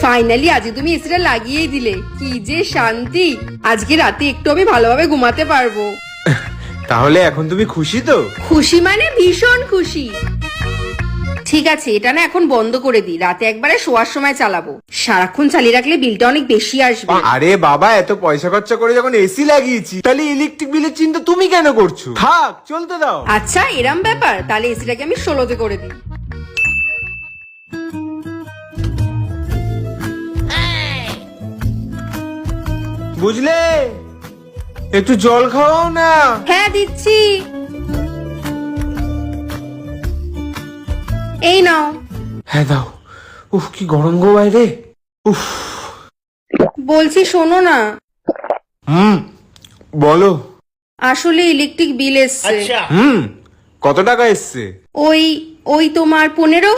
Finally আজকে তুমি এসিটা লাগিয়েই দিলে, কি যে শান্তি। আজকে রাতে একটু আমি ভালোভাবে ঘুমাতে পারবো। তাহলে এখন তুমি খুশি তো? খুশি মানে ভীষণ খুশি। ঠিক আছে, এটা না এখন বন্ধ করে দিই, রাতে একবারে শোয়ার সময় চালাবো। সারাক্ষণ চালিয়ে রাখলে বিলটা অনেক বেশি আসবে। আরে বাবা, এত পয়সা খরচা করে যখন এসি লাগিয়েছি, তাহলে ইলেকট্রিক বিলের চিন্তা তুমি কেন করছো? থাক, চলতে দাও। আচ্ছা এরম ব্যাপার, তাহলে এসিটাকে আমি 16তে করে দিই। বুঝলে, একটু জল খাওয়াও না। হ্যাঁ দিচ্ছি, এই নাও। হ্যাঁ দাও। উফ, কি গরম গো বাইরে। উফ। বলছি শোনো না। বলো। আসলে ইলেকট্রিক বিল এসছে। কত টাকা এসছে? ওই তোমার 15।